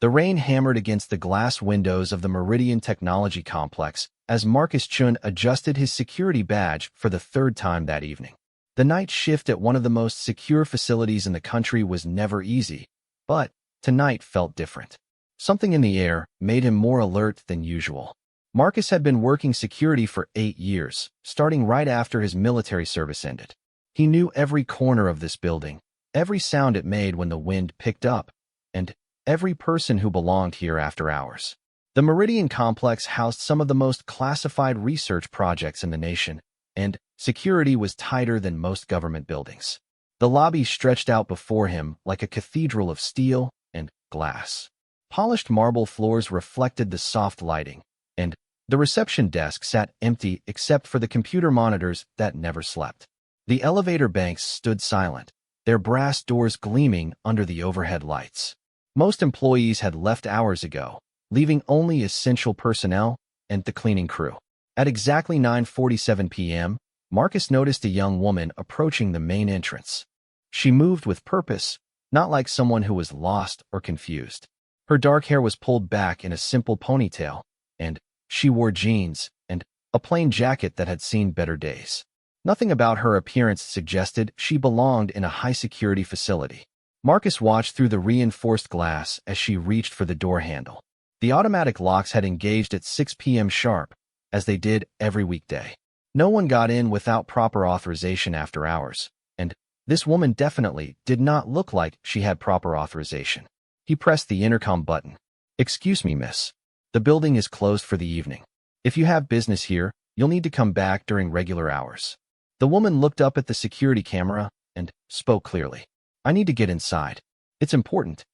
The rain hammered against the glass windows of the Meridian Technology Complex as Marcus Chun adjusted his security badge for the third time that evening. The night shift at one of the most secure facilities in the country was never easy, but tonight felt different. Something in the air made him more alert than usual. Marcus had been working security for 8 years, starting right after his military service ended. He knew every corner of this building, every sound it made when the wind picked up, and every person who belonged here after hours. The Meridian Complex housed some of the most classified research projects in the nation, and security was tighter than most government buildings. The lobby stretched out before him like a cathedral of steel and glass. Polished marble floors reflected the soft lighting, and the reception desk sat empty except for the computer monitors that never slept. The elevator banks stood silent, their brass doors gleaming under the overhead lights. Most employees had left hours ago, leaving only essential personnel and the cleaning crew. At exactly 9:47 p.m., Marcus noticed a young woman approaching the main entrance. She moved with purpose, not like someone who was lost or confused. Her dark hair was pulled back in a simple ponytail, and she wore jeans and a plain jacket that had seen better days. Nothing about her appearance suggested she belonged in a high-security facility. Marcus watched through the reinforced glass as she reached for the door handle. The automatic locks had engaged at 6 p.m. sharp, as they did every weekday. No one got in without proper authorization after hours, and this woman definitely did not look like she had proper authorization. He pressed the intercom button. "Excuse me, miss. The building is closed for the evening. If you have business here, you'll need to come back during regular hours." The woman looked up at the security camera and spoke clearly. "I need to get inside. It's important."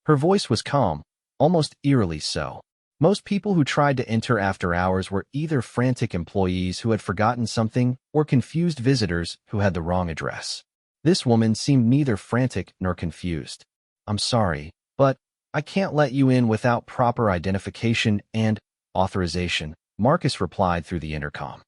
Her voice was calm, almost eerily so. Most people who tried to enter after hours were either frantic employees who had forgotten something or confused visitors who had the wrong address. This woman seemed neither frantic nor confused. "I'm sorry, but I can't let you in without proper identification and authorization," Marcus replied through the intercom.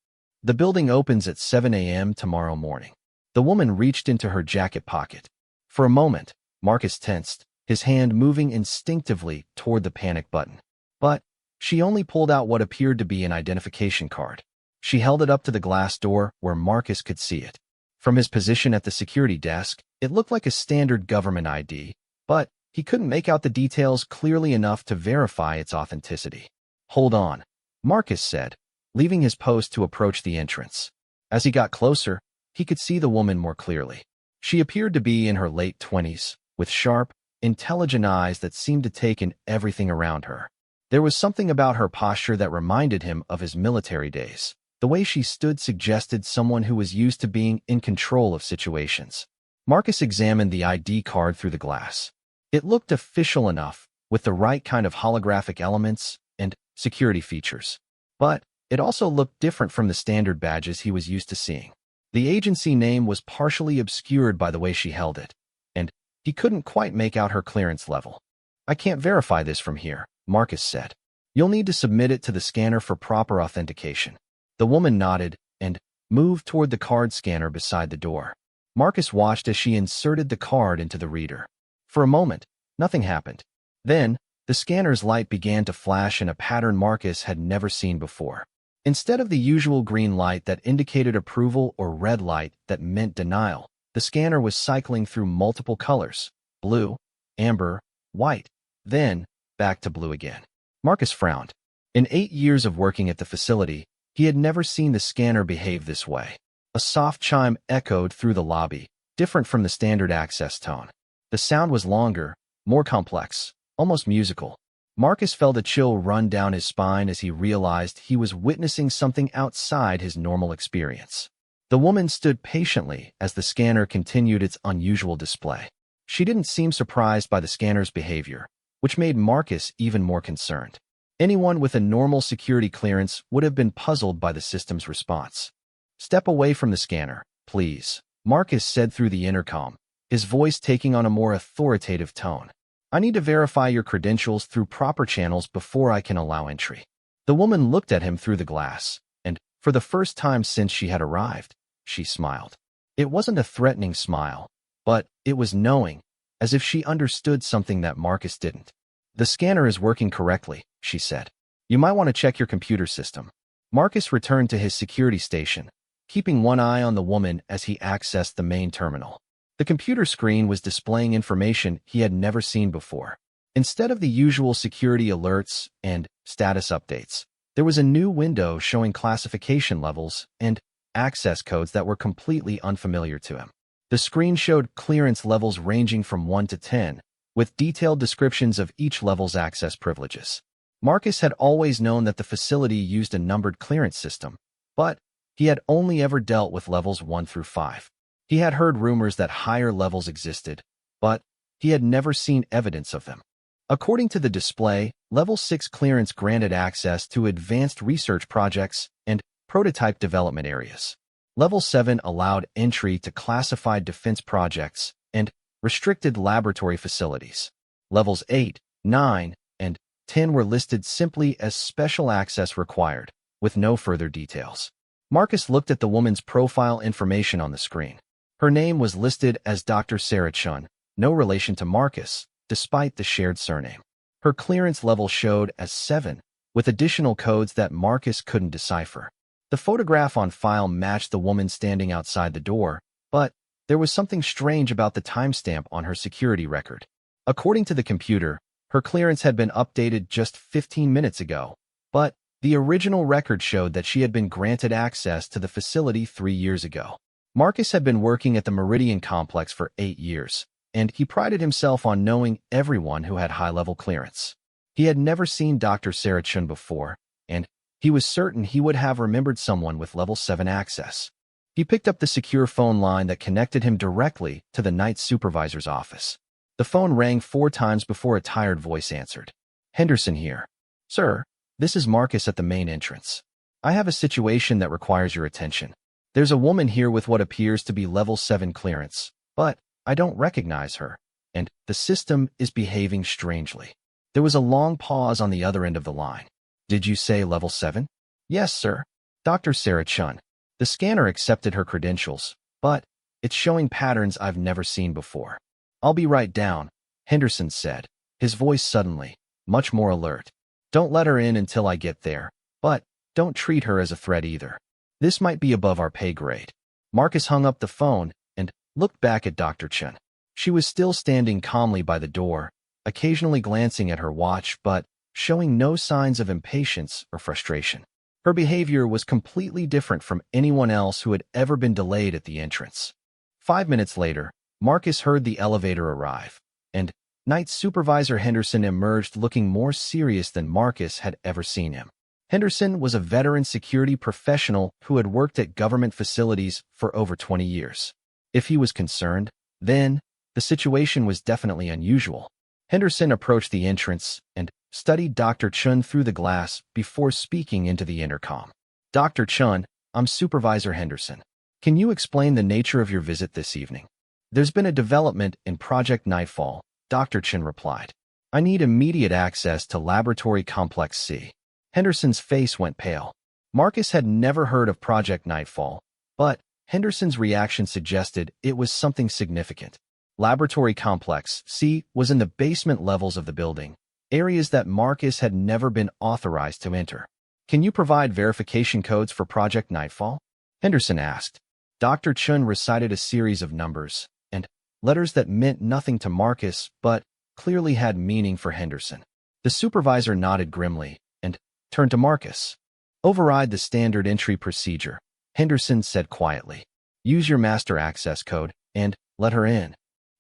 "The building opens at 7 a.m. tomorrow morning." The woman reached into her jacket pocket. For a moment, Marcus tensed, his hand moving instinctively toward the panic button. But she only pulled out what appeared to be an identification card. She held it up to the glass door where Marcus could see it. From his position at the security desk, it looked like a standard government ID, but he couldn't make out the details clearly enough to verify its authenticity. "Hold on," Marcus said, leaving his post to approach the entrance. As he got closer, he could see the woman more clearly. She appeared to be in her late 20s, with sharp, intelligent eyes that seemed to take in everything around her. There was something about her posture that reminded him of his military days. The way she stood suggested someone who was used to being in control of situations. Marcus examined the ID card through the glass. It looked official enough, with the right kind of holographic elements and security features. But it also looked different from the standard badges he was used to seeing. The agency name was partially obscured by the way she held it, and he couldn't quite make out her clearance level. "I can't verify this from here," Marcus said. "You'll need to submit it to the scanner for proper authentication." The woman nodded and moved toward the card scanner beside the door. Marcus watched as she inserted the card into the reader. For a moment, nothing happened. Then, the scanner's light began to flash in a pattern Marcus had never seen before. Instead of the usual green light that indicated approval or red light that meant denial, the scanner was cycling through multiple colors: blue, amber, white, then back to blue again. Marcus frowned. In 8 years of working at the facility, he had never seen the scanner behave this way. A soft chime echoed through the lobby, different from the standard access tone. The sound was longer, more complex, almost musical. Marcus felt a chill run down his spine as he realized he was witnessing something outside his normal experience. The woman stood patiently as the scanner continued its unusual display. She didn't seem surprised by the scanner's behavior, which made Marcus even more concerned. Anyone with a normal security clearance would have been puzzled by the system's response. "Step away from the scanner, please," Marcus said through the intercom, his voice taking on a more authoritative tone. "I need to verify your credentials through proper channels before I can allow entry." The woman looked at him through the glass, and for the first time since she had arrived, she smiled. It wasn't a threatening smile, but it was knowing, as if she understood something that Marcus didn't. The scanner is working correctly, she said. You might want to check your computer system. Marcus returned to his security station, keeping one eye on the woman as he accessed the main terminal. The computer screen was displaying information he had never seen before. Instead of the usual security alerts and status updates, there was a new window showing classification levels and access codes that were completely unfamiliar to him. The screen showed clearance levels ranging from 1 to 10, with detailed descriptions of each level's access privileges. Marcus had always known that the facility used a numbered clearance system, but he had only ever dealt with levels 1 through 5. He had heard rumors that higher levels existed, but he had never seen evidence of them. According to the display, Level 6 clearance granted access to advanced research projects and prototype development areas. Level 7 allowed entry to classified defense projects and restricted laboratory facilities. Levels 8, 9, and 10 were listed simply as special access required, with no further details. Marcus looked at the woman's profile information on the screen. Her name was listed as Dr. Sarah Chun, no relation to Marcus, despite the shared surname. Her clearance level showed as 7, with additional codes that Marcus couldn't decipher. The photograph on file matched the woman standing outside the door, but there was something strange about the timestamp on her security record. According to the computer, her clearance had been updated just 15 minutes ago, but the original record showed that she had been granted access to the facility 3 years ago. Marcus had been working at the Meridian complex for 8 years, and he prided himself on knowing everyone who had high-level clearance. He had never seen Dr. Sarah Chun before, and he was certain he would have remembered someone with Level 7 access. He picked up the secure phone line that connected him directly to the night supervisor's office. The phone rang 4 times before a tired voice answered. "Henderson here. Sir, this is Marcus at the main entrance. I have a situation that requires your attention. There's a woman here with what appears to be Level 7 clearance, but I don't recognize her, and the system is behaving strangely." There was a long pause on the other end of the line. "Did you say Level 7? "Yes, sir. Dr. Sarah Chun." The scanner accepted her credentials, but it's showing patterns I've never seen before. "I'll be right down," Henderson said, his voice suddenly much more alert. "Don't let her in until I get there, but don't treat her as a threat either. This might be above our pay grade." Marcus hung up the phone and looked back at Dr. Chun. She was still standing calmly by the door, occasionally glancing at her watch but showing no signs of impatience or frustration. Her behavior was completely different from anyone else who had ever been delayed at the entrance. 5 minutes later, Marcus heard the elevator arrive, and Night Supervisor Henderson emerged looking more serious than Marcus had ever seen him. Henderson was a veteran security professional who had worked at government facilities for over 20 years. If he was concerned, then the situation was definitely unusual. Henderson approached the entrance and studied Dr. Chun through the glass before speaking into the intercom. "Dr. Chun, I'm Supervisor Henderson. Can you explain the nature of your visit this evening?" "There's been a development in Project Nightfall," Dr. Chun replied. "I need immediate access to Laboratory Complex C." Henderson's face went pale. Marcus had never heard of Project Nightfall, but Henderson's reaction suggested it was something significant. Laboratory Complex C was in the basement levels of the building, areas that Marcus had never been authorized to enter. "Can you provide verification codes for Project Nightfall?" Henderson asked. Dr. Chun recited a series of numbers and letters that meant nothing to Marcus but clearly had meaning for Henderson. The supervisor nodded grimly and turned to Marcus. "Override the standard entry procedure," Henderson said quietly. "Use your master access code and let her in."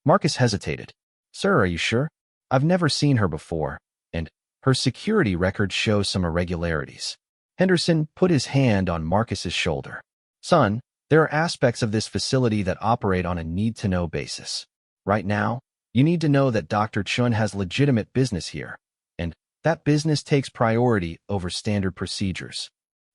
Marcus hesitated. "Sir, are you sure? I've never seen her before, and her security record shows some irregularities." Henderson put his hand on Marcus's shoulder. "Son, there are aspects of this facility that operate on a need-to-know basis. Right now, you need to know that Dr. Chun has legitimate business here, and that business takes priority over standard procedures."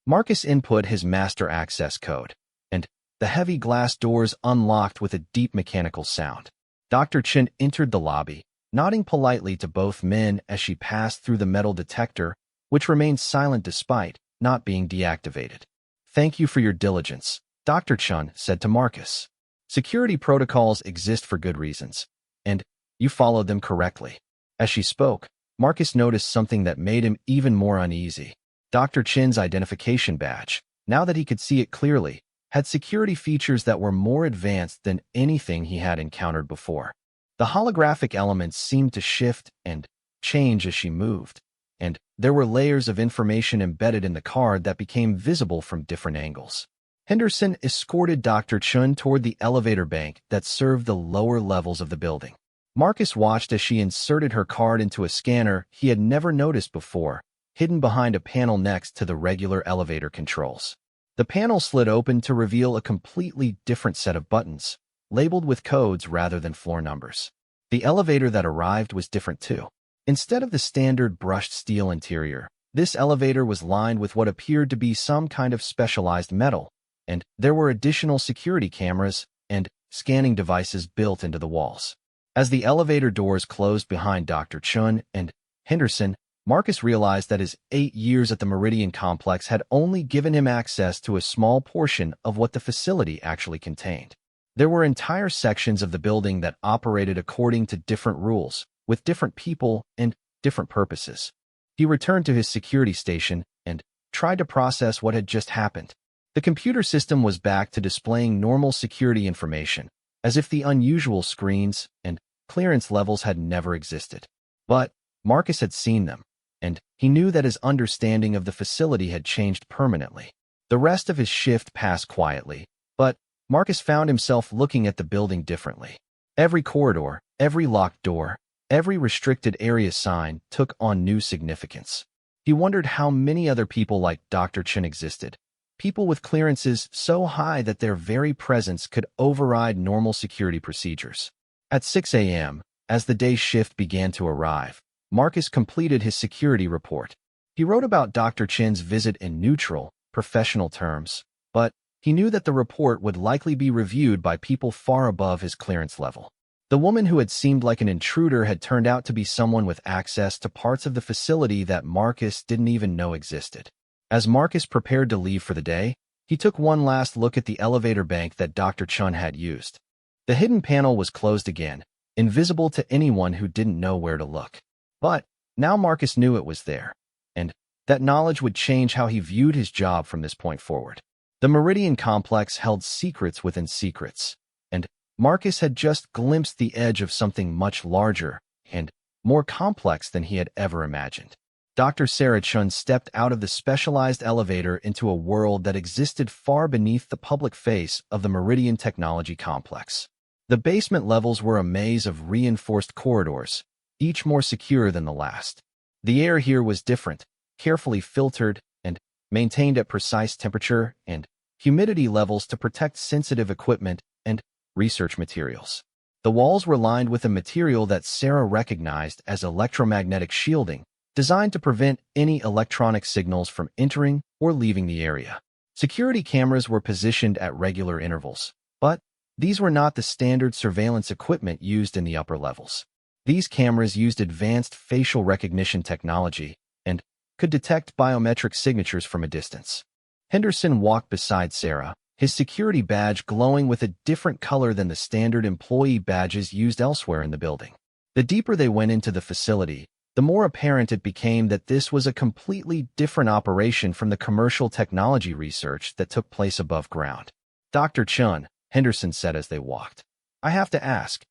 Marcus input his master access code, and the heavy glass doors unlocked with a deep mechanical sound. Dr. Chun entered the lobby, nodding politely to both men as she passed through the metal detector, which remained silent despite not being deactivated. "Thank you for your diligence," Dr. Chun said to Marcus. "Security protocols exist for good reasons, and you followed them correctly." As she spoke, Marcus noticed something that made him even more uneasy. Dr. Chin's identification badge, now that he could see it clearly, had security features that were more advanced than anything he had encountered before. The holographic elements seemed to shift and change as she moved, and there were layers of information embedded in the card that became visible from different angles. Henderson escorted Dr. Chun toward the elevator bank that served the lower levels of the building. Marcus watched as she inserted her card into a scanner he had never noticed before, hidden behind a panel next to the regular elevator controls. The panel slid open to reveal a completely different set of buttons, labeled with codes rather than floor numbers. The elevator that arrived was different too. Instead of the standard brushed steel interior, this elevator was lined with what appeared to be some kind of specialized metal, and there were additional security cameras and scanning devices built into the walls. As the elevator doors closed behind Dr. Chun and Henderson, Marcus realized that his 8 years at the Meridian Complex had only given him access to a small portion of what the facility actually contained. There were entire sections of the building that operated according to different rules, with different people and different purposes. He returned to his security station and tried to process what had just happened. The computer system was back to displaying normal security information, as if the unusual screens and clearance levels had never existed. But Marcus had seen them, and he knew that his understanding of the facility had changed permanently. The rest of his shift passed quietly, but Marcus found himself looking at the building differently. Every corridor, every locked door, every restricted area sign took on new significance. He wondered how many other people like Dr. Chen existed, people with clearances so high that their very presence could override normal security procedures. At 6 a.m., as the day's shift began to arrive, Marcus completed his security report. He wrote about Dr. Chin's visit in neutral, professional terms, but he knew that the report would likely be reviewed by people far above his clearance level. The woman who had seemed like an intruder had turned out to be someone with access to parts of the facility that Marcus didn't even know existed. As Marcus prepared to leave for the day, he took one last look at the elevator bank that Dr. Chun had used. The hidden panel was closed again, invisible to anyone who didn't know where to look. But now Marcus knew it was there, and that knowledge would change how he viewed his job from this point forward. The Meridian Complex held secrets within secrets, and Marcus had just glimpsed the edge of something much larger and more complex than he had ever imagined. Dr. Sarah Chun stepped out of the specialized elevator into a world that existed far beneath the public face of the Meridian Technology Complex. The basement levels were a maze of reinforced corridors, each more secure than the last. The air here was different, carefully filtered and maintained at precise temperature and humidity levels to protect sensitive equipment and research materials. The walls were lined with a material that Sarah recognized as electromagnetic shielding, designed to prevent any electronic signals from entering or leaving the area. Security cameras were positioned at regular intervals, but these were not the standard surveillance equipment used in the upper levels. These cameras used advanced facial recognition technology and could detect biometric signatures from a distance. Henderson walked beside Sarah, his security badge glowing with a different color than the standard employee badges used elsewhere in the building. The deeper they went into the facility, the more apparent it became that this was a completely different operation from the commercial technology research that took place above ground. Dr. Chun, Henderson said as they walked, "I have to ask,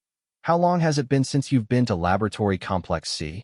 how long has it been since you've been to Laboratory Complex C?"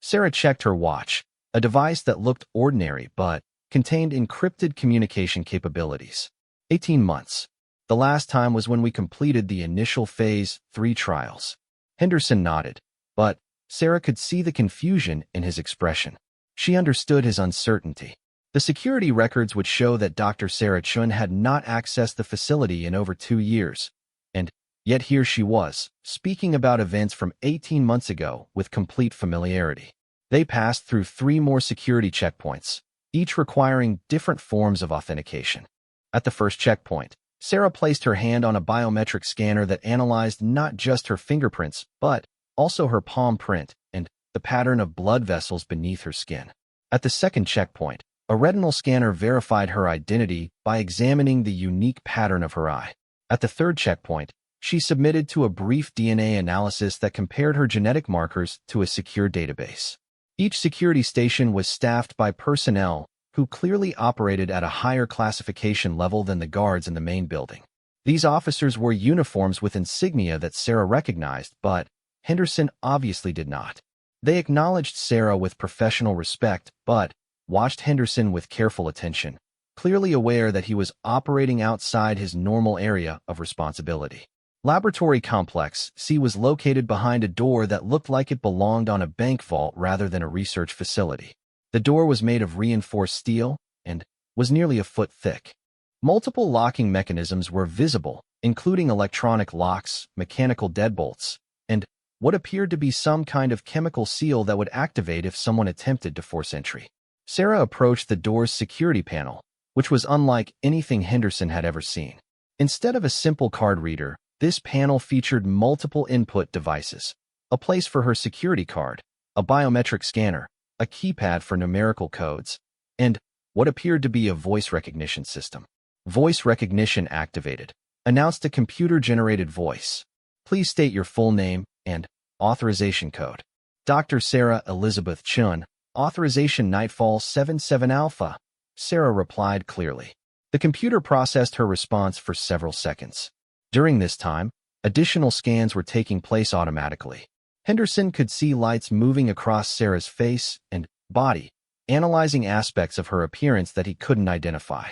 Sarah checked her watch, a device that looked ordinary but contained encrypted communication capabilities. 18 months. The last time was when we completed the initial Phase 3 trials. Henderson nodded, but Sarah could see the confusion in his expression. She understood his uncertainty. The security records would show that Dr. Sarah Chun had not accessed the facility in over 2 years, and yet here she was, speaking about events from 18 months ago with complete familiarity. They passed through 3 more security checkpoints, each requiring different forms of authentication. At the first checkpoint, Sarah placed her hand on a biometric scanner that analyzed not just her fingerprints, but also her palm print and the pattern of blood vessels beneath her skin. At the second checkpoint, a retinal scanner verified her identity by examining the unique pattern of her eye. At the third checkpoint, she submitted to a brief DNA analysis that compared her genetic markers to a secure database. Each security station was staffed by personnel who clearly operated at a higher classification level than the guards in the main building. These officers wore uniforms with insignia that Sarah recognized, but Henderson obviously did not. They acknowledged Sarah with professional respect, but watched Henderson with careful attention, clearly aware that he was operating outside his normal area of responsibility. Laboratory Complex C was located behind a door that looked like it belonged on a bank vault rather than a research facility. The door was made of reinforced steel and was nearly a foot thick. Multiple locking mechanisms were visible, including electronic locks, mechanical deadbolts, and what appeared to be some kind of chemical seal that would activate if someone attempted to force entry. Sarah approached the door's security panel, which was unlike anything Henderson had ever seen. Instead of a simple card reader, this panel featured multiple input devices, a place for her security card, a biometric scanner, a keypad for numerical codes, and what appeared to be a voice recognition system. Voice recognition activated. Announced a computer-generated voice. Please state your full name and authorization code. Dr. Sarah Elizabeth Chun, authorization Nightfall 77 Alpha. Sarah replied clearly. The computer processed her response for several seconds. During this time, additional scans were taking place automatically. Henderson could see lights moving across Sarah's face and body, analyzing aspects of her appearance that he couldn't identify.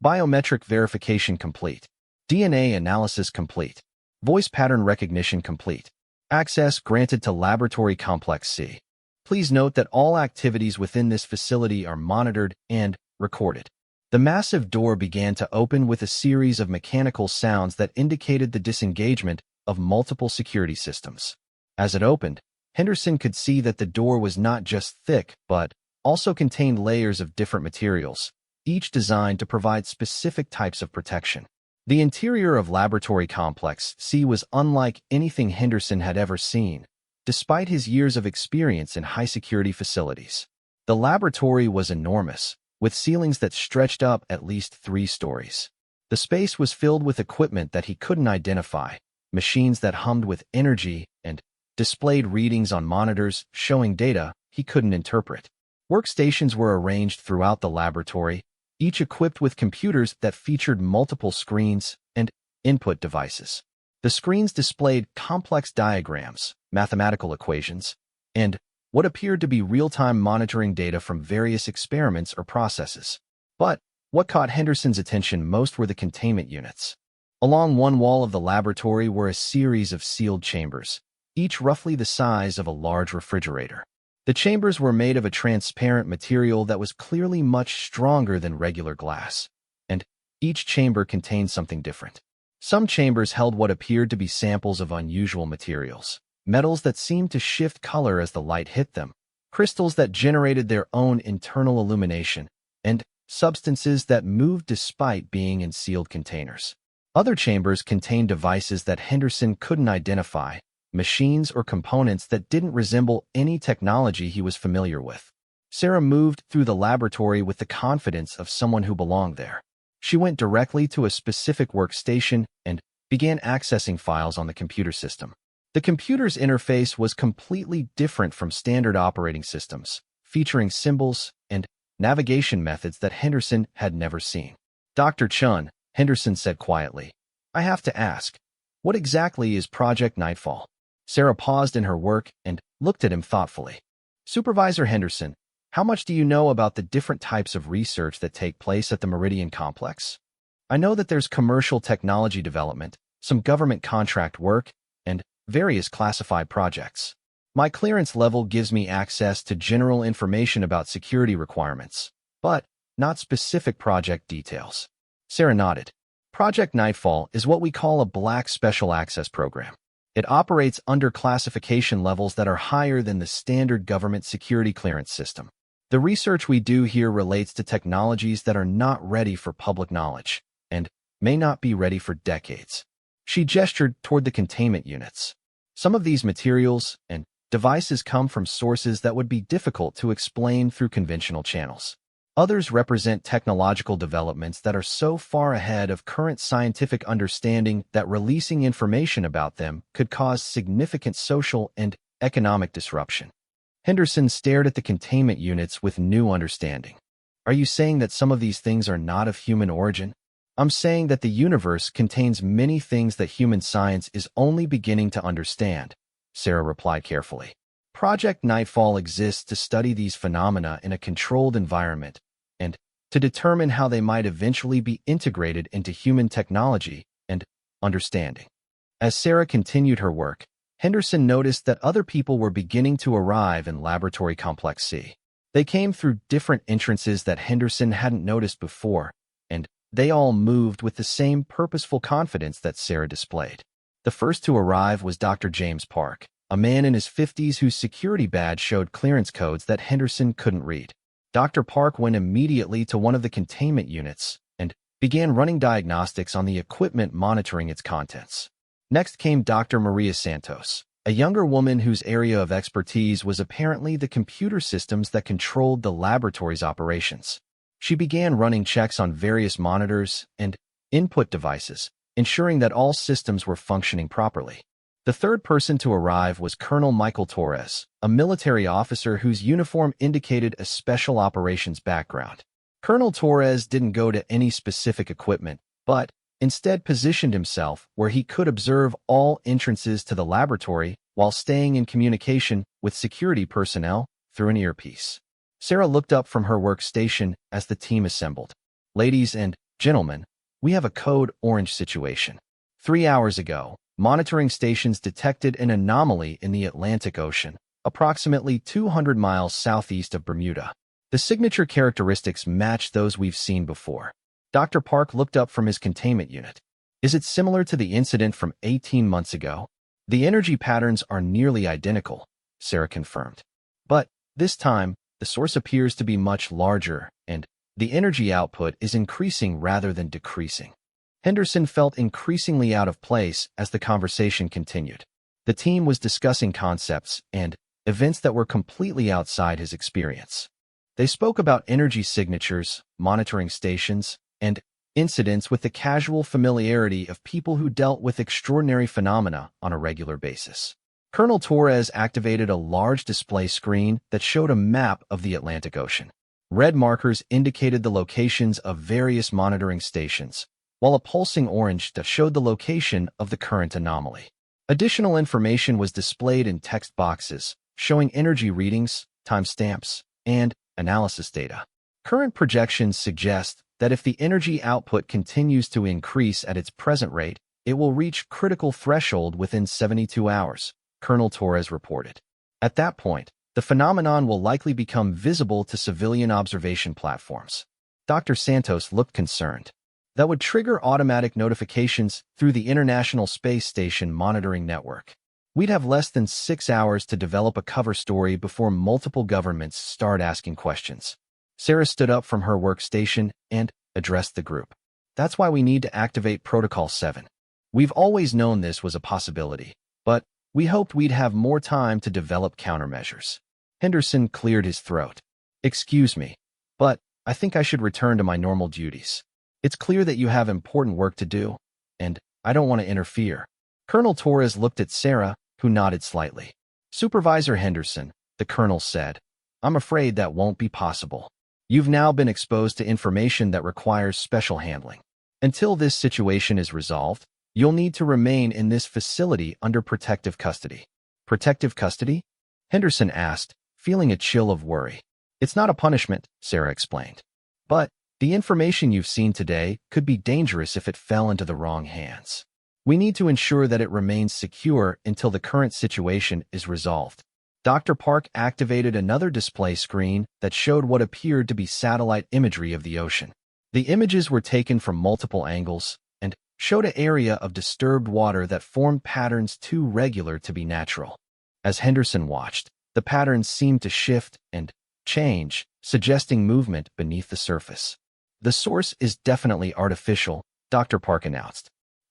Biometric verification complete. DNA analysis complete. Voice pattern recognition complete. Access granted to Laboratory Complex C. Please note that all activities within this facility are monitored and recorded. The massive door began to open with a series of mechanical sounds that indicated the disengagement of multiple security systems. As it opened, Henderson could see that the door was not just thick, but also contained layers of different materials, each designed to provide specific types of protection. The interior of Laboratory Complex C was unlike anything Henderson had ever seen, despite his years of experience in high-security facilities. The laboratory was enormous, with ceilings that stretched up at least 3 stories. The space was filled with equipment that he couldn't identify, machines that hummed with energy and displayed readings on monitors showing data he couldn't interpret. Workstations were arranged throughout the laboratory, each equipped with computers that featured multiple screens and input devices. The screens displayed complex diagrams, mathematical equations, and what appeared to be real-time monitoring data from various experiments or processes. But what caught Henderson's attention most were the containment units. Along one wall of the laboratory were a series of sealed chambers, each roughly the size of a large refrigerator. The chambers were made of a transparent material that was clearly much stronger than regular glass, and each chamber contained something different. Some chambers held what appeared to be samples of unusual materials, metals that seemed to shift color as the light hit them, crystals that generated their own internal illumination, and substances that moved despite being in sealed containers. Other chambers contained devices that Henderson couldn't identify, machines or components that didn't resemble any technology he was familiar with. Sarah moved through the laboratory with the confidence of someone who belonged there. She went directly to a specific workstation and began accessing files on the computer system. The computer's interface was completely different from standard operating systems, featuring symbols and navigation methods that Henderson had never seen. Dr. Chun, Henderson said quietly, I have to ask, what exactly is Project Nightfall? Sarah paused in her work and looked at him thoughtfully. Supervisor Henderson, how much do you know about the different types of research that take place at the Meridian Complex? I know that there's commercial technology development, some government contract work, and various classified projects. My clearance level gives me access to general information about security requirements, but not specific project details. Sarah nodded. Project Nightfall is what we call a black special access program. It operates under classification levels that are higher than the standard government security clearance system. The research we do here relates to technologies that are not ready for public knowledge and may not be ready for decades. She gestured toward the containment units. Some of these materials and devices come from sources that would be difficult to explain through conventional channels. Others represent technological developments that are so far ahead of current scientific understanding that releasing information about them could cause significant social and economic disruption. Henderson stared at the containment units with new understanding. Are you saying that some of these things are not of human origin? I'm saying that the universe contains many things that human science is only beginning to understand, Sarah replied carefully. Project Nightfall exists to study these phenomena in a controlled environment and to determine how they might eventually be integrated into human technology and understanding. As Sarah continued her work, Henderson noticed that other people were beginning to arrive in Laboratory Complex C. They came through different entrances that Henderson hadn't noticed before, and they all moved with the same purposeful confidence that Sarah displayed. The first to arrive was Dr. James Park, a man in his 50s whose security badge showed clearance codes that Henderson couldn't read. Dr. Park went immediately to one of the containment units and began running diagnostics on the equipment monitoring its contents. Next came Dr. Maria Santos, a younger woman whose area of expertise was apparently the computer systems that controlled the laboratory's operations. She began running checks on various monitors and input devices, ensuring that all systems were functioning properly. The third person to arrive was Colonel Michael Torres, a military officer whose uniform indicated a special operations background. Colonel Torres didn't go to any specific equipment, but instead positioned himself where he could observe all entrances to the laboratory while staying in communication with security personnel through an earpiece. Sarah looked up from her workstation as the team assembled. Ladies and gentlemen, we have a code orange situation. 3 hours ago, monitoring stations detected an anomaly in the Atlantic Ocean, approximately 200 miles southeast of Bermuda. The signature characteristics matched those we've seen before. Dr. Park looked up from his containment unit. Is it similar to the incident from 18 months ago? The energy patterns are nearly identical, Sarah confirmed. But this time, the source appears to be much larger, and the energy output is increasing rather than decreasing. Henderson felt increasingly out of place as the conversation continued. The team was discussing concepts and events that were completely outside his experience. They spoke about energy signatures, monitoring stations, and incidents with the casual familiarity of people who dealt with extraordinary phenomena on a regular basis. Colonel Torres activated a large display screen that showed a map of the Atlantic Ocean. Red markers indicated the locations of various monitoring stations, while a pulsing orange showed the location of the current anomaly. Additional information was displayed in text boxes, showing energy readings, timestamps, and analysis data. Current projections suggest that if the energy output continues to increase at its present rate, it will reach critical threshold within 72 hours, Colonel Torres reported. At that point, the phenomenon will likely become visible to civilian observation platforms. Dr. Santos looked concerned. That would trigger automatic notifications through the International Space Station monitoring network. We'd have less than 6 hours to develop a cover story before multiple governments start asking questions. Sarah stood up from her workstation and addressed the group. That's why we need to activate Protocol 7. We've always known this was a possibility, but we hoped we'd have more time to develop countermeasures. Henderson cleared his throat. Excuse me, but I think I should return to my normal duties. It's clear that you have important work to do, and I don't want to interfere. Colonel Torres looked at Sarah, who nodded slightly. Supervisor Henderson, the colonel said, I'm afraid that won't be possible. You've now been exposed to information that requires special handling. Until this situation is resolved, you'll need to remain in this facility under protective custody. Protective custody? Henderson asked, feeling a chill of worry. It's not a punishment, Sarah explained. But the information you've seen today could be dangerous if it fell into the wrong hands. We need to ensure that it remains secure until the current situation is resolved. Dr. Park activated another display screen that showed what appeared to be satellite imagery of the ocean. The images were taken from multiple angles and showed an area of disturbed water that formed patterns too regular to be natural. As Henderson watched, the patterns seemed to shift and change, suggesting movement beneath the surface. The source is definitely artificial, Dr. Park announced.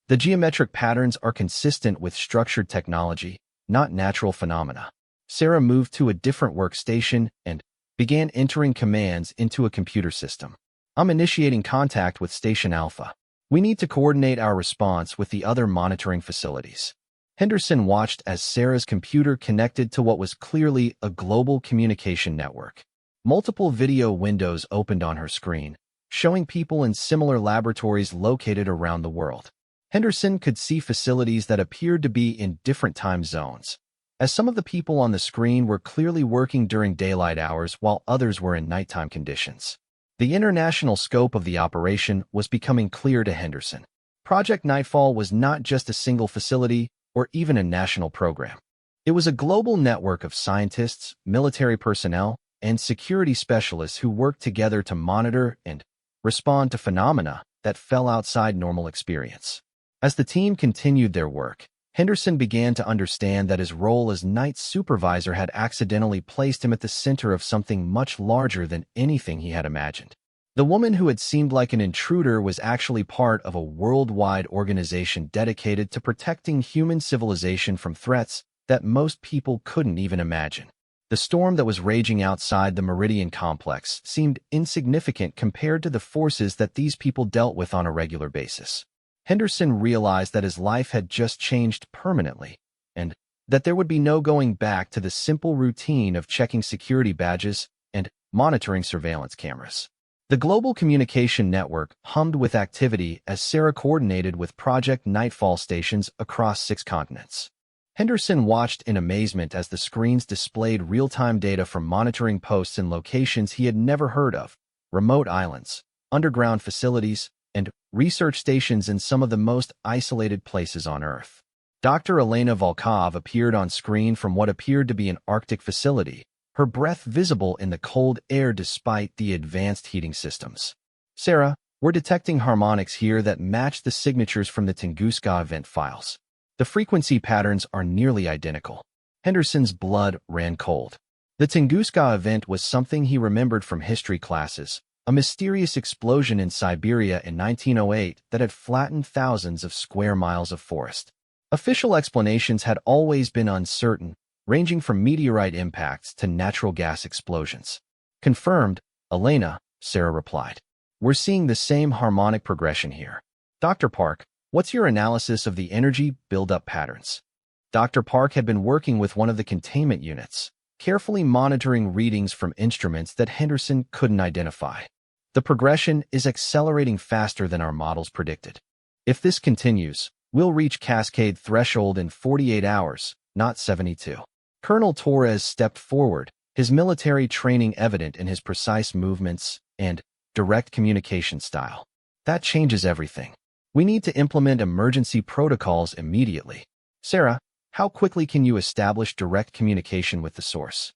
The geometric patterns are consistent with structured technology, not natural phenomena. Sarah moved to a different workstation and began entering commands into a computer system. I'm initiating contact with Station Alpha. We need to coordinate our response with the other monitoring facilities. Henderson watched as Sarah's computer connected to what was clearly a global communication network. Multiple video windows opened on her screen, showing people in similar laboratories located around the world. Henderson could see facilities that appeared to be in different time zones, as some of the people on the screen were clearly working during daylight hours while others were in nighttime conditions. The international scope of the operation was becoming clear to Henderson. Project Nightfall was not just a single facility or even a national program. It was a global network of scientists, military personnel, and security specialists who worked together to monitor and respond to phenomena that fell outside normal experience. As the team continued their work, Henderson began to understand that his role as night supervisor had accidentally placed him at the center of something much larger than anything he had imagined. The woman who had seemed like an intruder was actually part of a worldwide organization dedicated to protecting human civilization from threats that most people couldn't even imagine. The storm that was raging outside the Meridian complex seemed insignificant compared to the forces that these people dealt with on a regular basis. Henderson realized that his life had just changed permanently, and that there would be no going back to the simple routine of checking security badges and monitoring surveillance cameras. The global communication network hummed with activity as Sarah coordinated with Project Nightfall stations across 6 continents. Henderson watched in amazement as the screens displayed real-time data from monitoring posts in locations he had never heard of, remote islands, underground facilities, and research stations in some of the most isolated places on Earth. Dr. Elena Volkov appeared on screen from what appeared to be an Arctic facility, her breath visible in the cold air despite the advanced heating systems. "Sarah, we're detecting harmonics here that match the signatures from the Tunguska event files. The frequency patterns are nearly identical." Henderson's blood ran cold. The Tunguska event was something he remembered from history classes, a mysterious explosion in Siberia in 1908 that had flattened thousands of square miles of forest. Official explanations had always been uncertain, ranging from meteorite impacts to natural gas explosions. "Confirmed, Elena," Sarah replied. "We're seeing the same harmonic progression here. Dr. Park, what's your analysis of the energy buildup patterns?" Dr. Park had been working with one of the containment units, carefully monitoring readings from instruments that Henderson couldn't identify. "The progression is accelerating faster than our models predicted. If this continues, we'll reach cascade threshold in 48 hours, not 72. Colonel Torres stepped forward, his military training evident in his precise movements and direct communication style. "That changes everything. We need to implement emergency protocols immediately. Sarah, how quickly can you establish direct communication with the source?"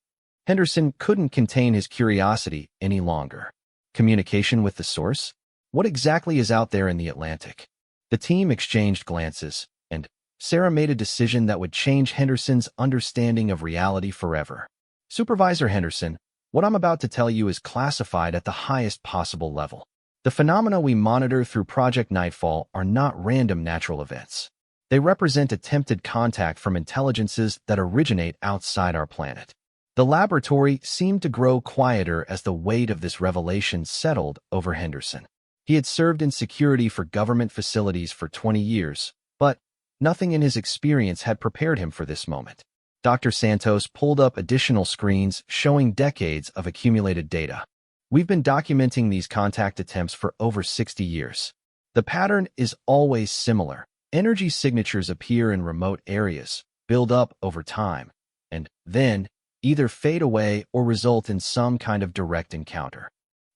Henderson couldn't contain his curiosity any longer. Communication with the source? What exactly is out there in the Atlantic? The team exchanged glances, and Sarah made a decision that would change Henderson's understanding of reality forever. "Supervisor Henderson, what I'm about to tell you is classified at the highest possible level. The phenomena we monitor through Project Nightfall are not random natural events. They represent attempted contact from intelligences that originate outside our planet." The laboratory seemed to grow quieter as the weight of this revelation settled over Henderson. He had served in security for government facilities for 20 years, but nothing in his experience had prepared him for this moment. Dr. Santos pulled up additional screens showing decades of accumulated data. "We've been documenting these contact attempts for over 60 years. The pattern is always similar. Energy signatures appear in remote areas, build up over time, and then either fade away or result in some kind of direct encounter."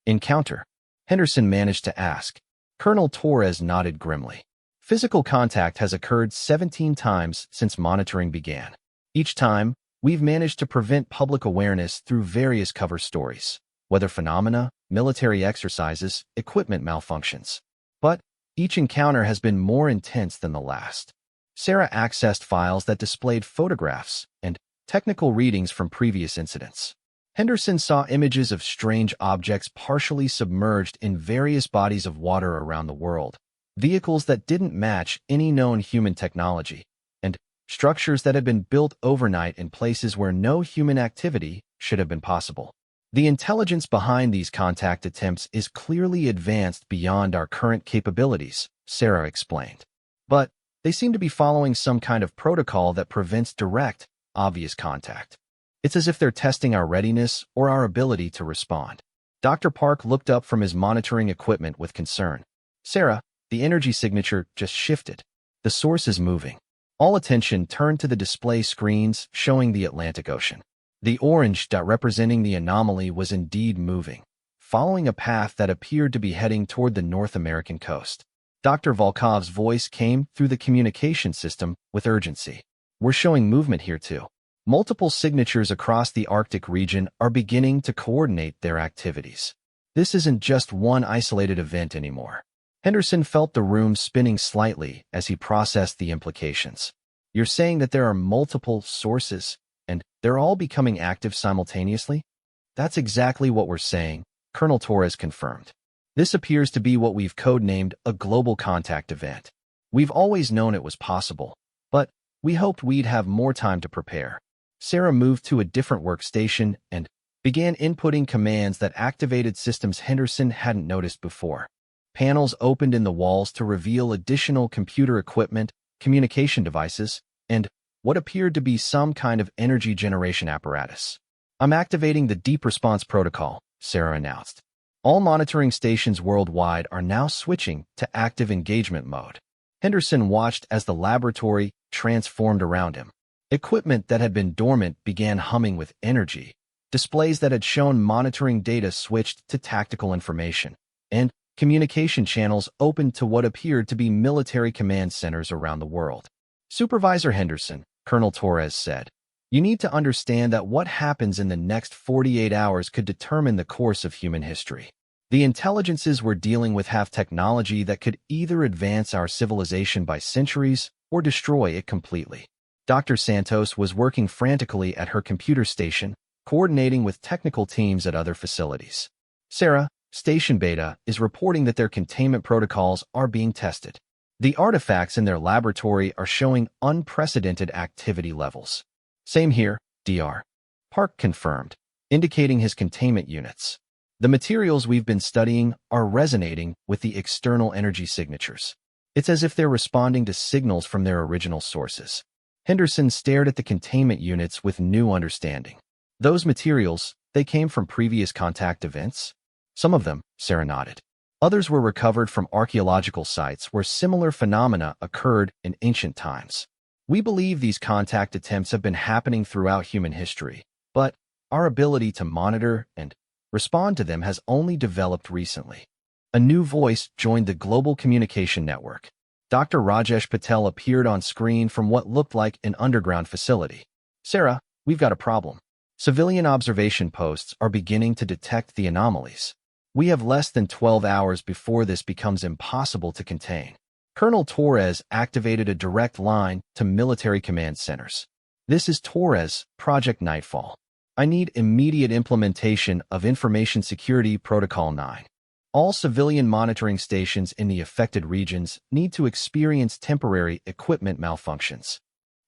"Encounter?" Henderson managed to ask. Colonel Torres nodded grimly. "Physical contact has occurred 17 times since monitoring began. Each time, we've managed to prevent public awareness through various cover stories, weather phenomena, military exercises, equipment malfunctions. But each encounter has been more intense than the last." Sarah accessed files that displayed photographs and technical readings from previous incidents. Henderson saw images of strange objects partially submerged in various bodies of water around the world, vehicles that didn't match any known human technology, and structures that had been built overnight in places where no human activity should have been possible. "The intelligence behind these contact attempts is clearly advanced beyond our current capabilities," Sarah explained. "But They seem to be following some kind of protocol that prevents direct, obvious contact. It's as if they're testing our readiness or our ability to respond. Dr. Park looked up from his monitoring equipment with concern. Sarah, the energy signature just shifted. The source is moving. All attention turned to the display screens showing the Atlantic Ocean. The orange dot representing the anomaly was indeed moving, following a path that appeared to be heading toward the North American coast. Dr. Volkov's voice came through the communication system with urgency. We're showing movement here too. Multiple signatures across the Arctic region are beginning to coordinate their activities. This isn't just one isolated event anymore. Henderson felt the room spinning slightly as he processed the implications. You're saying that there are multiple sources, and they're all becoming active simultaneously? That's exactly what we're saying, Colonel Torres confirmed. This appears to be what we've codenamed a global contact event. We've always known it was possible, but we hoped we'd have more time to prepare. Sarah moved to a different workstation and began inputting commands that activated systems Henderson hadn't noticed before. Panels opened in the walls to reveal additional computer equipment, communication devices, and what appeared to be some kind of energy generation apparatus. I'm activating the Deep Response Protocol, Sarah announced. All monitoring stations worldwide are now switching to active engagement mode. Henderson watched as the laboratory transformed around him. Equipment that had been dormant began humming with energy. Displays that had shown monitoring data switched to tactical information, and communication channels opened to what appeared to be military command centers around the world. Supervisor Henderson, Colonel Torres said, you need to understand that what happens in the next 48 hours could determine the course of human history. The intelligences we're dealing with have technology that could either advance our civilization by centuries or destroy it completely. Dr. Santos was working frantically at her computer station, coordinating with technical teams at other facilities. Sarah, Station Beta, is reporting that their containment protocols are being tested. The artifacts in their laboratory are showing unprecedented activity levels. Same here, Dr. Park confirmed, indicating his containment units. The materials we've been studying are resonating with the external energy signatures. It's as if they're responding to signals from their original sources. Henderson stared at the containment units with new understanding. Those materials, they came from previous contact events? Some of them, Sarah nodded. Others were recovered from archaeological sites where similar phenomena occurred in ancient times. We believe these contact attempts have been happening throughout human history, but our ability to monitor and respond to them has only developed recently. A new voice joined the global communication network. Dr. Rajesh Patel appeared on screen from what looked like an underground facility. Sarah, we've got a problem. Civilian observation posts are beginning to detect the anomalies. We have less than 12 hours before this becomes impossible to contain. Colonel Torres activated a direct line to military command centers. This is Torres, Project Nightfall. I need immediate implementation of Information Security Protocol 9. All civilian monitoring stations in the affected regions need to experience temporary equipment malfunctions.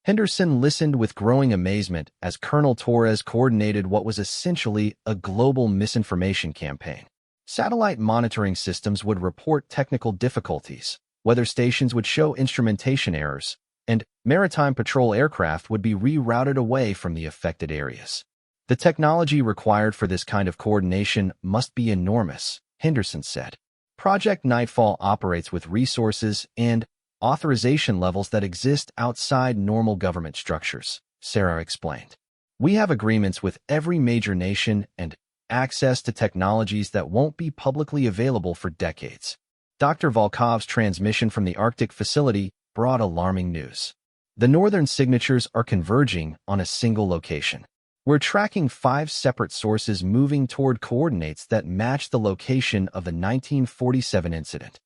Henderson listened with growing amazement as Colonel Torres coordinated what was essentially a global misinformation campaign. Satellite monitoring systems would report technical difficulties, weather stations would show instrumentation errors, and maritime patrol aircraft would be rerouted away from the affected areas. The technology required for this kind of coordination must be enormous, Henderson said. Project Nightfall operates with resources and authorization levels that exist outside normal government structures, Sarah explained. We have agreements with every major nation and access to technologies that won't be publicly available for decades. Dr. Volkov's transmission from the Arctic facility brought alarming news. The northern signatures are converging on a single location. We're tracking 5 separate sources moving toward coordinates that match the location of the 1947 incident.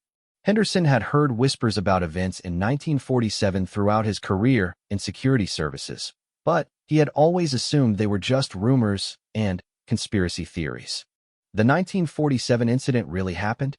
Henderson had heard whispers about events in 1947 throughout his career in security services, but he had always assumed they were just rumors and conspiracy theories. The 1947 incident really happened?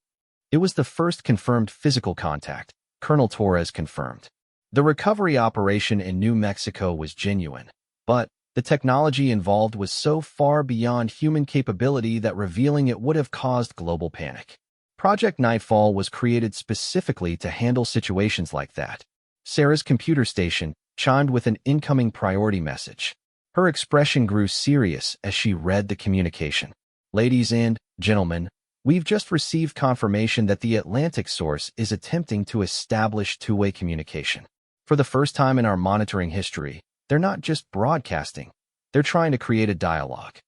It was the first confirmed physical contact, Colonel Torres confirmed. The recovery operation in New Mexico was genuine, but the technology involved was so far beyond human capability that revealing it would have caused global panic. Project Nightfall was created specifically to handle situations like that. Sarah's computer station chimed with an incoming priority message. Her expression grew serious as she read the communication. Ladies and gentlemen, we've just received confirmation that the Atlantic source is attempting to establish two-way communication. For the first time in our monitoring history, they're not just broadcasting, they're trying to create a dialogue.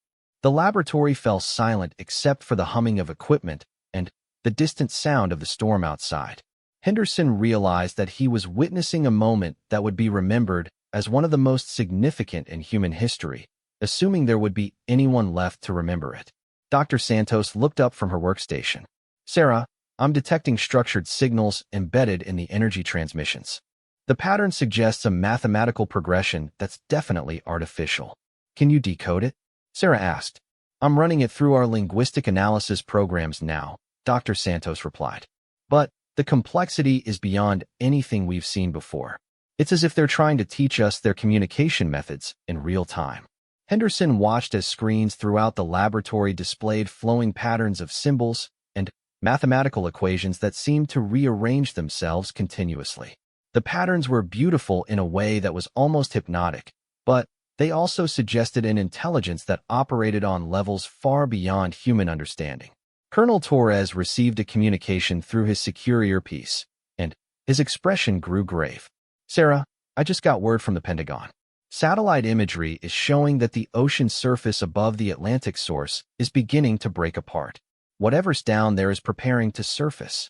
The laboratory fell silent except for the humming of equipment and the distant sound of the storm outside. Henderson realized that he was witnessing a moment that would be remembered as one of the most significant in human history, assuming there would be anyone left to remember it. Dr. Santos looked up from her workstation. Sarah, I'm detecting structured signals embedded in the energy transmissions. The pattern suggests a mathematical progression that's definitely artificial. Can you decode it? Sarah asked. I'm running it through our linguistic analysis programs now, Dr. Santos replied. But the complexity is beyond anything we've seen before. It's as if they're trying to teach us their communication methods in real time. Henderson watched as screens throughout the laboratory displayed flowing patterns of symbols and mathematical equations that seemed to rearrange themselves continuously. The patterns were beautiful in a way that was almost hypnotic, but they also suggested an intelligence that operated on levels far beyond human understanding. Colonel Torres received a communication through his secure earpiece, and his expression grew grave. Sarah, I just got word from the Pentagon. Satellite imagery is showing that the ocean surface above the Atlantic source is beginning to break apart. Whatever's down there is preparing to surface.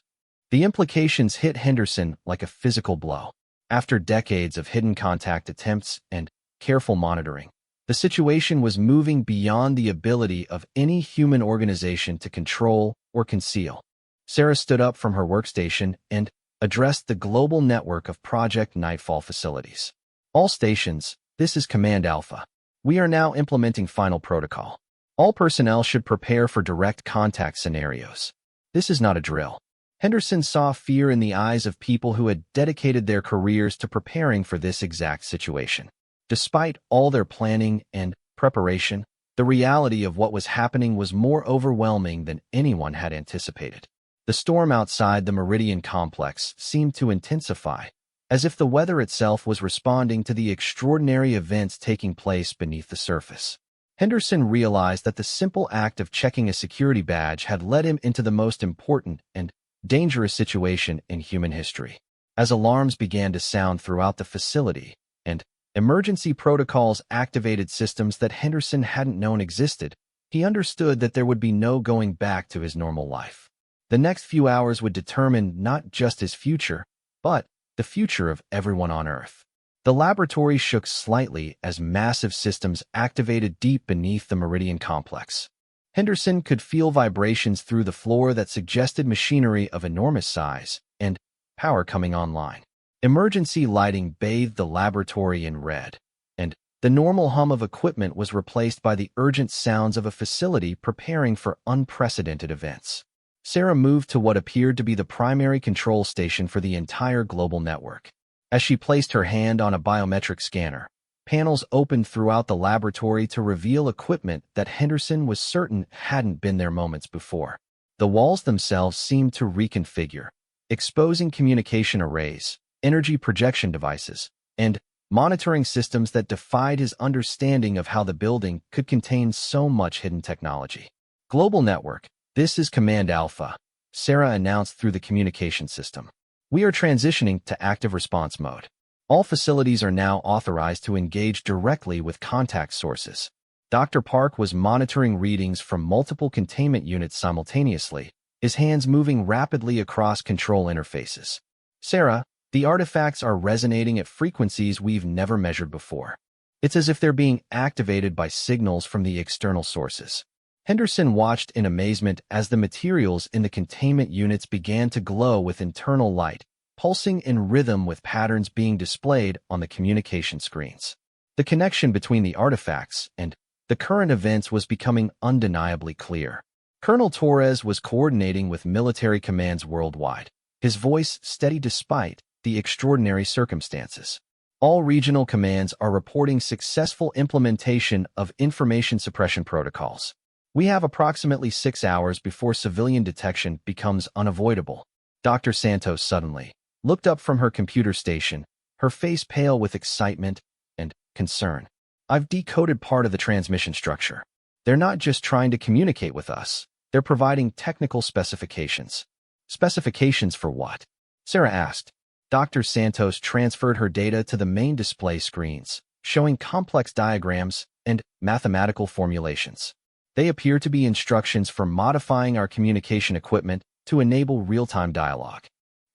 The implications hit Henderson like a physical blow. After decades of hidden contact attempts and careful monitoring, the situation was moving beyond the ability of any human organization to control or conceal. Sarah stood up from her workstation and addressed the global network of Project Nightfall facilities. All stations, this is Command Alpha. We are now implementing final protocol. All personnel should prepare for direct contact scenarios. This is not a drill. Henderson saw fear in the eyes of people who had dedicated their careers to preparing for this exact situation. Despite all their planning and preparation, the reality of what was happening was more overwhelming than anyone had anticipated. The storm outside the Meridian complex seemed to intensify, as if the weather itself was responding to the extraordinary events taking place beneath the surface. Henderson realized that the simple act of checking a security badge had led him into the most important and dangerous situation in human history. As alarms began to sound throughout the facility, and emergency protocols activated systems that Henderson hadn't known existed, he understood that there would be no going back to his normal life. The next few hours would determine not just his future, but the future of everyone on Earth. The laboratory shook slightly as massive systems activated deep beneath the Meridian complex. Henderson could feel vibrations through the floor that suggested machinery of enormous size and power coming online. Emergency lighting bathed the laboratory in red, and the normal hum of equipment was replaced by the urgent sounds of a facility preparing for unprecedented events. Sarah moved to what appeared to be the primary control station for the entire global network. As she placed her hand on a biometric scanner, panels opened throughout the laboratory to reveal equipment that Henderson was certain hadn't been there moments before. The walls themselves seemed to reconfigure, exposing communication arrays, energy projection devices, and monitoring systems that defied his understanding of how the building could contain so much hidden technology. Global Network, this is Command Alpha, Sarah announced through the communication system. We are transitioning to active response mode. All facilities are now authorized to engage directly with contact sources. Dr. Park was monitoring readings from multiple containment units simultaneously, his hands moving rapidly across control interfaces. Sarah, the artifacts are resonating at frequencies we've never measured before. It's as if they're being activated by signals from the external sources. Henderson watched in amazement as the materials in the containment units began to glow with internal light, pulsing in rhythm with patterns being displayed on the communication screens. The connection between the artifacts and the current events was becoming undeniably clear. Colonel Torres was coordinating with military commands worldwide, his voice steady despite the extraordinary circumstances. All regional commands are reporting successful implementation of information suppression protocols. We have approximately 6 hours before civilian detection becomes unavoidable. Dr. Santos suddenly looked up from her computer station her face pale with excitement and concern. I've decoded part of the transmission structure. They're not just trying to communicate with us. They're providing technical specifications. Specifications for what? Sarah asked. Dr. Santos transferred her data to the main display screens, showing complex diagrams and mathematical formulations. They appear to be instructions for modifying our communication equipment to enable real-time dialogue.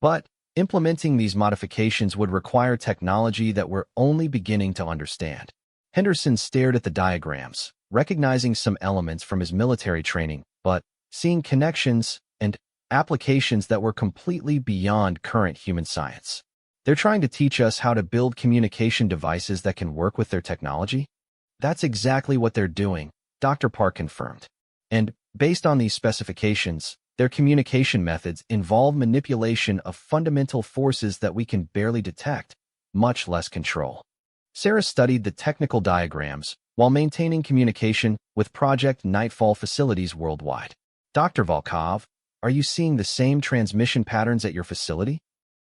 But implementing these modifications would require technology that we're only beginning to understand. Henderson stared at the diagrams, recognizing some elements from his military training, but seeing connections and applications that were completely beyond current human science. They're trying to teach us how to build communication devices that can work with their technology? That's exactly what they're doing, Dr. Park confirmed. And based on these specifications, their communication methods involve manipulation of fundamental forces that we can barely detect, much less control. Sarah studied the technical diagrams while maintaining communication with Project Nightfall facilities worldwide. Dr. Volkov, are you seeing the same transmission patterns at your facility?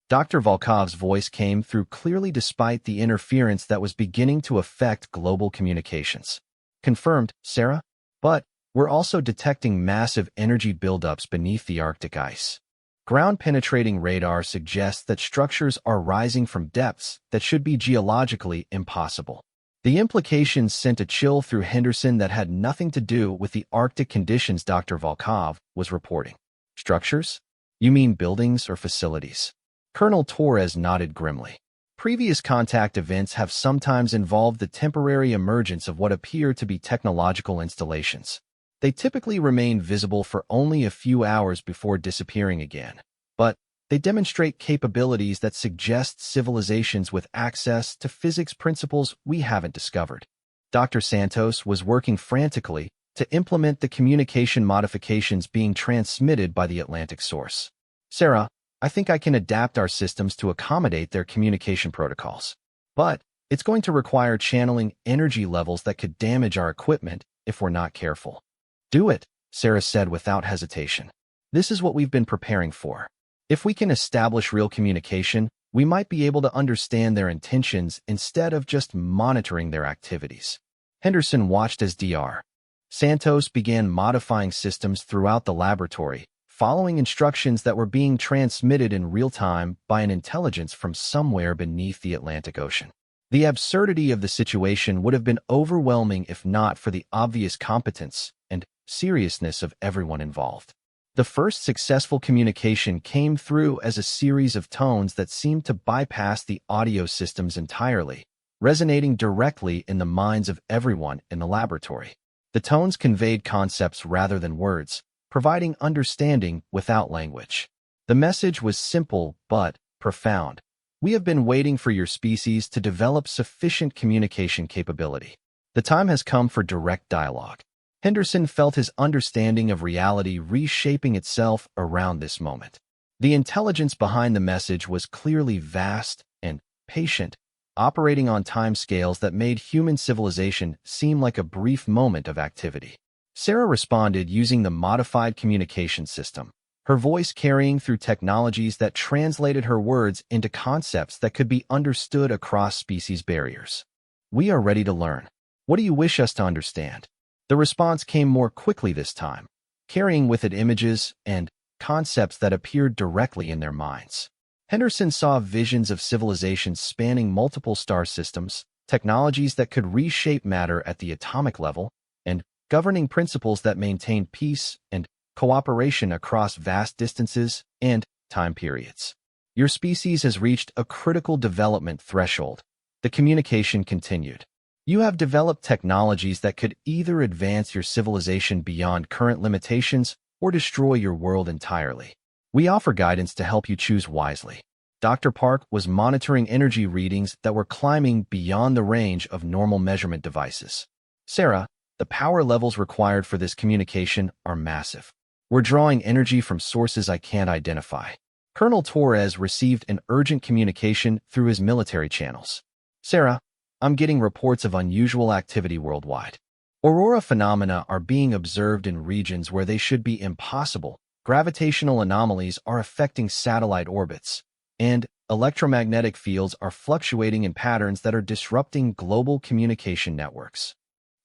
Dr. Volkov's voice came through clearly despite the interference that was beginning to affect global communications. Confirmed, Sarah. But we're also detecting massive energy buildups beneath the Arctic ice. Ground-penetrating radar suggests that structures are rising from depths that should be geologically impossible. The implications sent a chill through Henderson that had nothing to do with the Arctic conditions Dr. Volkov was reporting. Structures? You mean buildings or facilities? Colonel Torres nodded grimly. Previous contact events have sometimes involved the temporary emergence of what appear to be technological installations. They typically remain visible for only a few hours before disappearing again, but they demonstrate capabilities that suggest civilizations with access to physics principles we haven't discovered. Dr. Santos was working frantically to implement the communication modifications being transmitted by the Atlantic source. Sarah, I think I can adapt our systems to accommodate their communication protocols. But it's going to require channeling energy levels that could damage our equipment if we're not careful. Do it, Sarah said without hesitation. This is what we've been preparing for. If we can establish real communication, we might be able to understand their intentions instead of just monitoring their activities. Henderson watched as Dr. Santos began modifying systems throughout the laboratory, following instructions that were being transmitted in real time by an intelligence from somewhere beneath the Atlantic Ocean. The absurdity of the situation would have been overwhelming if not for the obvious competence and seriousness of everyone involved. The first successful communication came through as a series of tones that seemed to bypass the audio systems entirely, resonating directly in the minds of everyone in the laboratory. The tones conveyed concepts rather than words, providing understanding without language. The message was simple but profound. We have been waiting for your species to develop sufficient communication capability. The time has come for direct dialogue. Henderson felt his understanding of reality reshaping itself around this moment. The intelligence behind the message was clearly vast and patient, operating on timescales that made human civilization seem like a brief moment of activity. Sarah responded using the modified communication system, her voice carrying through technologies that translated her words into concepts that could be understood across species barriers. We are ready to learn. What do you wish us to understand? The response came more quickly this time, carrying with it images and concepts that appeared directly in their minds. Henderson saw visions of civilizations spanning multiple star systems, technologies that could reshape matter at the atomic level, and governing principles that maintain peace and cooperation across vast distances and time periods. Your species has reached a critical development threshold. The communication continued. You have developed technologies that could either advance your civilization beyond current limitations or destroy your world entirely. We offer guidance to help you choose wisely. Dr. Park was monitoring energy readings that were climbing beyond the range of normal measurement devices. Sarah, the power levels required for this communication are massive. We're drawing energy from sources I can't identify. Colonel Torres received an urgent communication through his military channels. Sarah, I'm getting reports of unusual activity worldwide. Aurora phenomena are being observed in regions where they should be impossible. Gravitational anomalies are affecting satellite orbits, and electromagnetic fields are fluctuating in patterns that are disrupting global communication networks.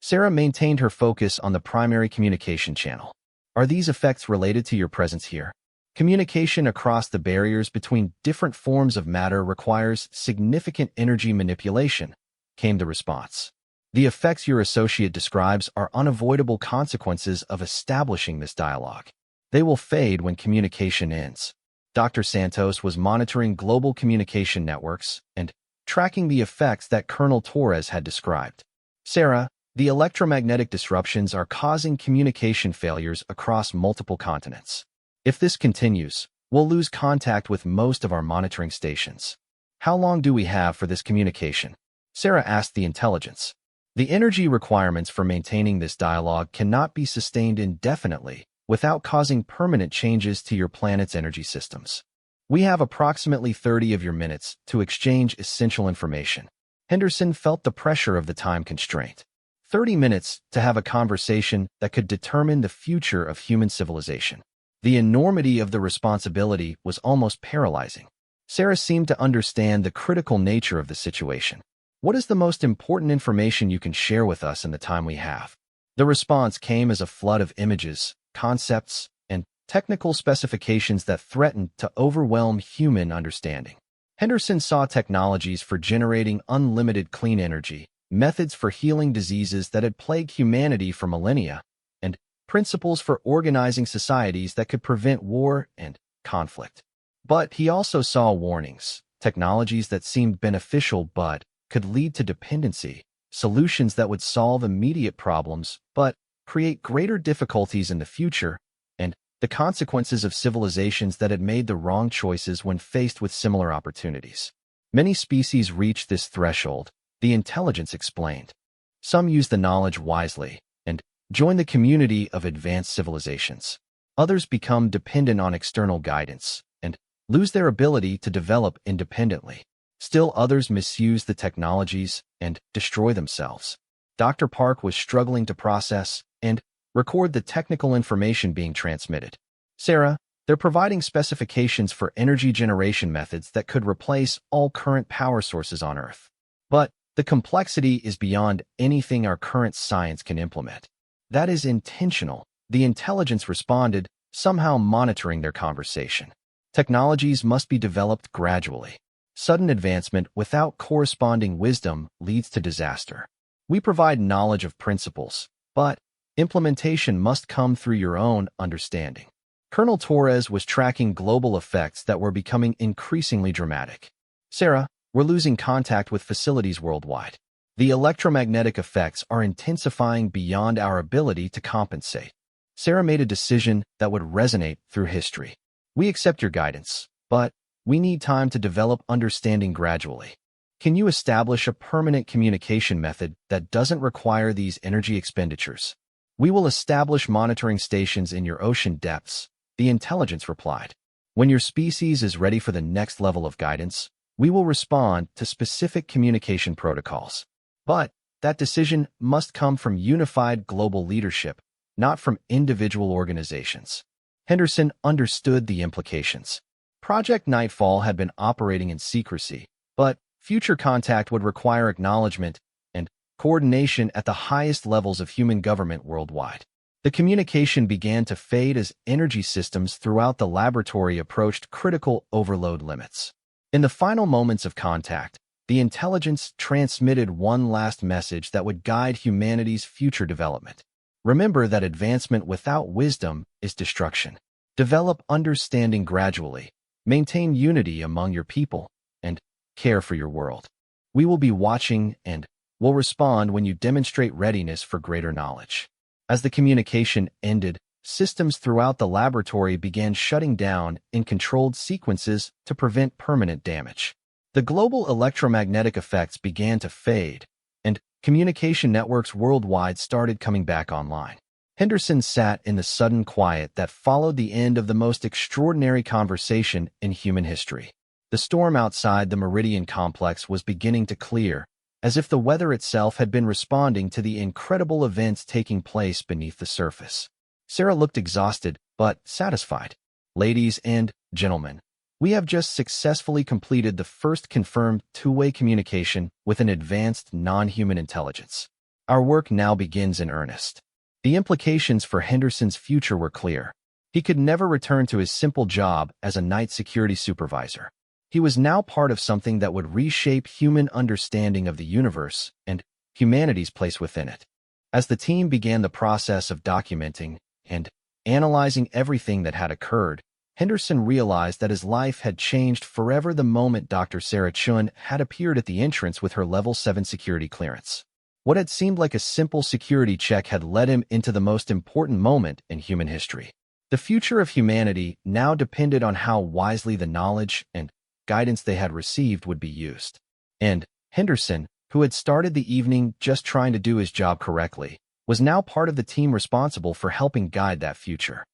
Sarah maintained her focus on the primary communication channel. Are these effects related to your presence here? Communication across the barriers between different forms of matter requires significant energy manipulation, came the response. The effects your associate describes are unavoidable consequences of establishing this dialogue. They will fade when communication ends. Dr. Santos was monitoring global communication networks and tracking the effects that Colonel Torres had described. Sarah, the electromagnetic disruptions are causing communication failures across multiple continents. If this continues, we'll lose contact with most of our monitoring stations. How long do we have for this communication? Sarah asked the intelligence. The energy requirements for maintaining this dialogue cannot be sustained indefinitely without causing permanent changes to your planet's energy systems. We have approximately 30 of your minutes to exchange essential information. Henderson felt the pressure of the time constraint. 30 minutes to have a conversation that could determine the future of human civilization. The enormity of the responsibility was almost paralyzing. Sarah seemed to understand the critical nature of the situation. What is the most important information you can share with us in the time we have? The response came as a flood of images, concepts, and technical specifications that threatened to overwhelm human understanding. Henderson saw technologies for generating unlimited clean energy, methods for healing diseases that had plagued humanity for millennia, and principles for organizing societies that could prevent war and conflict. But he also saw warnings, technologies that seemed beneficial but could lead to dependency, solutions that would solve immediate problems but create greater difficulties in the future, and the consequences of civilizations that had made the wrong choices when faced with similar opportunities. Many species reach this threshold, the intelligence explained. Some use the knowledge wisely and join the community of advanced civilizations. Others become dependent on external guidance and lose their ability to develop independently. Still others misuse the technologies and destroy themselves. Dr. Park was struggling to process and record the technical information being transmitted. Sarah, they're providing specifications for energy generation methods that could replace all current power sources on Earth. But the complexity is beyond anything our current science can implement. That is intentional, the intelligence responded, somehow monitoring their conversation. Technologies must be developed gradually. Sudden advancement without corresponding wisdom leads to disaster. We provide knowledge of principles, but implementation must come through your own understanding. Colonel Torres was tracking global effects that were becoming increasingly dramatic. Sarah, we're losing contact with facilities worldwide. The electromagnetic effects are intensifying beyond our ability to compensate. Sarah made a decision that would resonate through history. We accept your guidance, but we need time to develop understanding gradually. Can you establish a permanent communication method that doesn't require these energy expenditures? We will establish monitoring stations in your ocean depths, the intelligence replied. When your species is ready for the next level of guidance, we will respond to specific communication protocols. But that decision must come from unified global leadership, not from individual organizations. Henderson understood the implications. Project Nightfall had been operating in secrecy, but future contact would require acknowledgement and coordination at the highest levels of human government worldwide. The communication began to fade as energy systems throughout the laboratory approached critical overload limits. In the final moments of contact, the intelligence transmitted one last message that would guide humanity's future development. Remember that advancement without wisdom is destruction. Develop understanding gradually, maintain unity among your people, and care for your world. We will be watching and will respond when you demonstrate readiness for greater knowledge. As the communication ended, systems throughout the laboratory began shutting down in controlled sequences to prevent permanent damage. The global electromagnetic effects began to fade, and communication networks worldwide started coming back online. Henderson sat in the sudden quiet that followed the end of the most extraordinary conversation in human history. The storm outside the Meridian complex was beginning to clear, as if the weather itself had been responding to the incredible events taking place beneath the surface. Sarah looked exhausted, but satisfied. Ladies and gentlemen, We have just successfully completed the first confirmed two-way communication with an advanced non-human intelligence. Our work now begins in earnest. The implications for Henderson's future were clear. He could never return to his simple job as a night security supervisor. He was now part of something that would reshape human understanding of the universe and humanity's place within it. As the team began the process of documenting and analyzing everything that had occurred, Henderson realized that his life had changed forever the moment Dr. Sarah Chun had appeared at the entrance with her Level 7 security clearance. What had seemed like a simple security check had led him into the most important moment in human history. The future of humanity now depended on how wisely the knowledge and guidance they had received would be used. And Henderson, who had started the evening just trying to do his job correctly, was now part of the team responsible for helping guide that future.